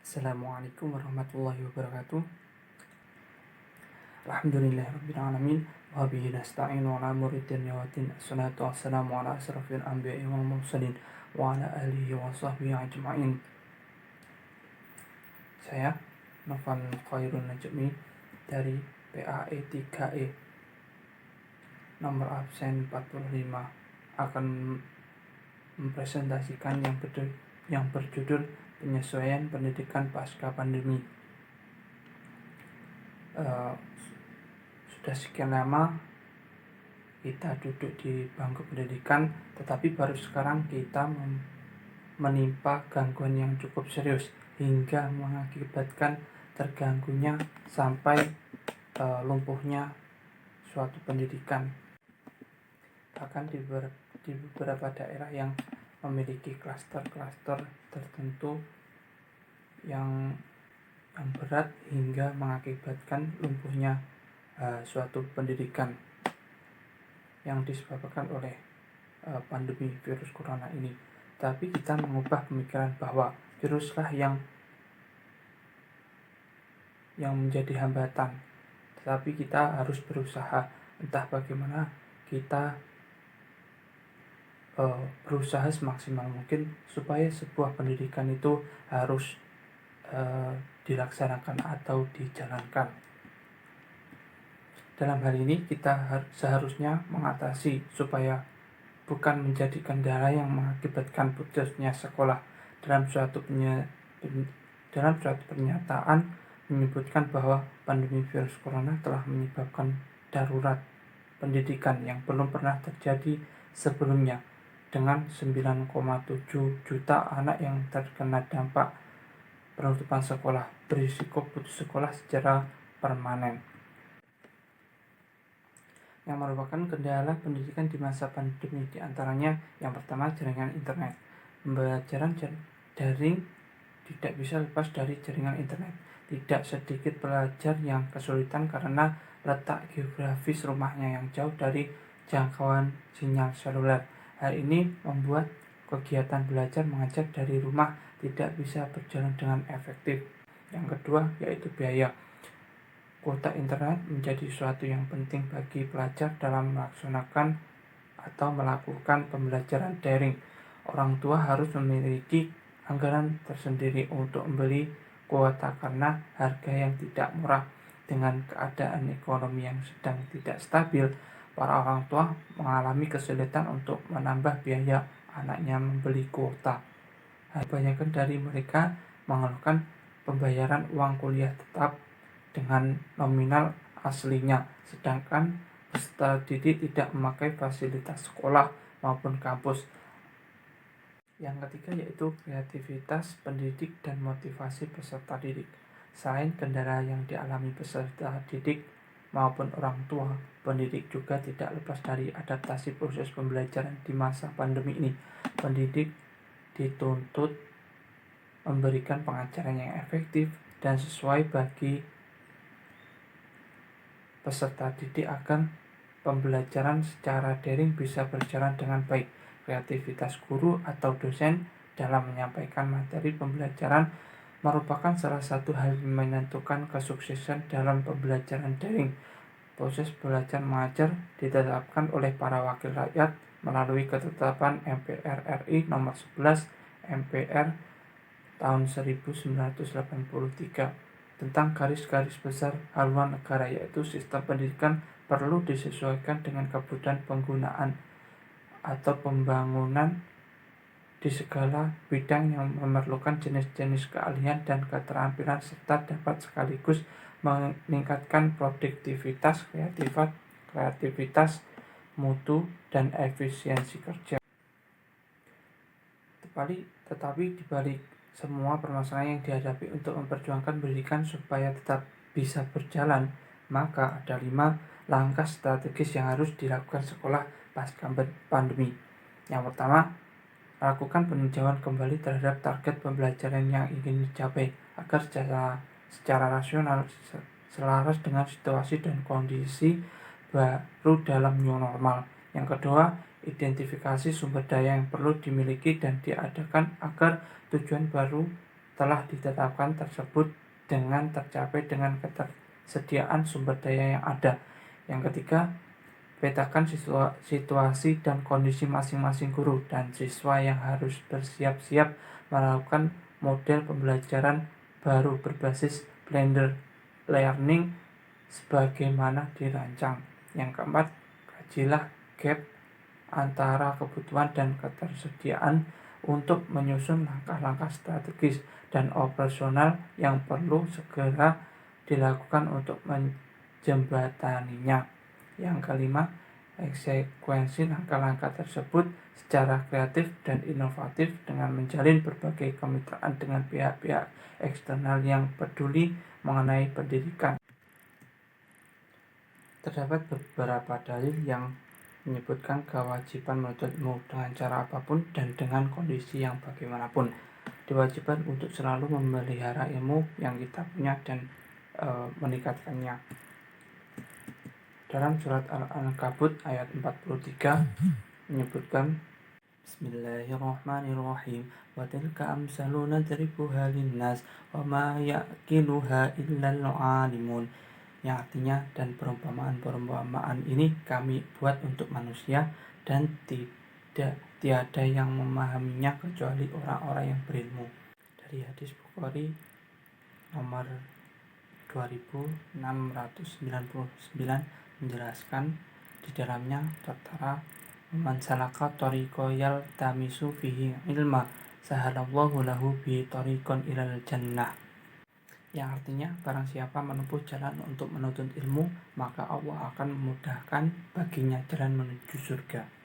Assalamualaikum warahmatullahi wabarakatuh. Alhamdulillahirrabbilalamin. Wabihi nasta'inu ala umuri dunya waddin. Assalatu wassalamu ala asrafil anbiya'i wal mursalin wa ala alihi wa sahbihi ajma'in. Saya Novan Khairun Najmi dari PAE 3E nomor absen 45 akan mempresentasikan yang berjudul penyesuaian pendidikan pasca pandemi. Sudah sekian lama kita duduk di bangku pendidikan, tetapi baru sekarang kita menimpa gangguan yang cukup serius hingga mengakibatkan terganggunya sampai lumpuhnya suatu pendidikan. Bahkan di beberapa daerah yang memiliki klaster-klaster tertentu yang berat hingga mengakibatkan lumpuhnya suatu pendidikan yang disebabkan oleh pandemi virus corona ini. Tapi kita mengubah pemikiran bahwa viruslah yang menjadi hambatan. Tetapi kita harus berusaha, entah bagaimana kita berusaha semaksimal mungkin supaya sebuah pendidikan itu harus dilaksanakan atau dijalankan. Dalam hal ini kita seharusnya mengatasi supaya bukan menjadi kendala yang mengakibatkan putusnya sekolah. Dalam suatu pernyataan menyebutkan bahwa pandemi virus corona telah menyebabkan darurat pendidikan yang belum pernah terjadi sebelumnya, dengan 9,7 juta anak yang terkena dampak penutupan sekolah, berisiko putus sekolah secara permanen. Yang merupakan kendala pendidikan di masa pandemi diantaranya yang pertama jaringan internet. Pembelajaran daring tidak bisa lepas dari jaringan internet. Tidak sedikit pelajar yang kesulitan karena letak geografis rumahnya yang jauh dari jangkauan sinyal seluler. Hal ini membuat kegiatan belajar mengajar dari rumah tidak bisa berjalan dengan efektif. Yang kedua yaitu biaya. Kuota internet menjadi suatu yang penting bagi pelajar dalam melaksanakan atau melakukan pembelajaran daring. Orang tua harus memiliki anggaran tersendiri untuk membeli kuota karena harga yang tidak murah. Dengan keadaan ekonomi yang sedang tidak stabil, para orang tua mengalami kesulitan untuk menambah biaya anaknya membeli kuota. Kebanyakan dari mereka mengeluhkan pembayaran uang kuliah tetap dengan nominal aslinya, sedangkan peserta didik tidak memakai fasilitas sekolah maupun kampus. Yang ketiga yaitu kreativitas pendidik dan motivasi peserta didik. Selain kendala yang dialami peserta didik maupun orang tua, pendidik juga tidak lepas dari adaptasi proses pembelajaran di masa pandemi ini. Pendidik dituntut memberikan pengajaran yang efektif dan sesuai bagi peserta didik agar pembelajaran secara daring bisa berjalan dengan baik. Kreativitas guru atau dosen dalam menyampaikan materi pembelajaran merupakan salah satu hal yang menentukan kesuksesan dalam pembelajaran daring. Proses belajar mengajar ditetapkan oleh para wakil rakyat melalui ketetapan MPR RI nomor 11 MPR tahun 1983 tentang garis-garis besar haluan negara, yaitu sistem pendidikan perlu disesuaikan dengan kebutuhan penggunaan atau pembangunan di segala bidang yang memerlukan jenis-jenis keahlian dan keterampilan serta dapat sekaligus meningkatkan produktivitas, kreativitas, mutu, dan efisiensi kerja. Tetapi dibalik semua permasalahan yang dihadapi untuk memperjuangkan pendidikan supaya tetap bisa berjalan, maka ada 5 langkah strategis yang harus dilakukan sekolah pasca pandemi. Yang pertama, lakukan peninjauan kembali terhadap target pembelajaran yang ingin dicapai agar secara rasional selaras dengan situasi dan kondisi baru dalam new normal. Yang kedua, identifikasi sumber daya yang perlu dimiliki dan diadakan agar tujuan baru telah ditetapkan tersebut dengan tercapai dengan ketersediaan sumber daya yang ada. Yang ketiga, petakan situasi dan kondisi masing-masing guru dan siswa yang harus bersiap-siap melakukan model pembelajaran baru berbasis blended learning sebagaimana dirancang. Yang keempat, kajilah gap antara kebutuhan dan ketersediaan untuk menyusun langkah-langkah strategis dan operasional yang perlu segera dilakukan untuk menjembataninya. Yang kelima, eksekusi langkah-langkah tersebut secara kreatif dan inovatif dengan menjalin berbagai kemitraan dengan pihak-pihak eksternal yang peduli mengenai pendidikan. Terdapat beberapa dalil yang menyebutkan kewajiban menuntut ilmu dengan cara apapun dan dengan kondisi yang bagaimanapun. Diwajibkan untuk selalu memelihara ilmu yang kita punya dan meningkatkannya. Dalam surat Al-Ankabut ayat 43 menyebutkan Bismillahirrahmanirrahim wa tilka amsalu nadribuha linnas wa ma yaqiluha illal alimun, yang artinya dan perumpamaan ini kami buat untuk manusia dan tiada yang memahaminya kecuali orang-orang yang berilmu. Dari hadis Bukhari nomor 2699 menjelaskan di dalamnya tertera man salaka tariqo yaltamisu fihi ilma sahalallahu lahu bi tariqon ilal jannah, yang artinya barang siapa menempuh jalan untuk menuntut ilmu maka Allah akan memudahkan baginya jalan menuju surga.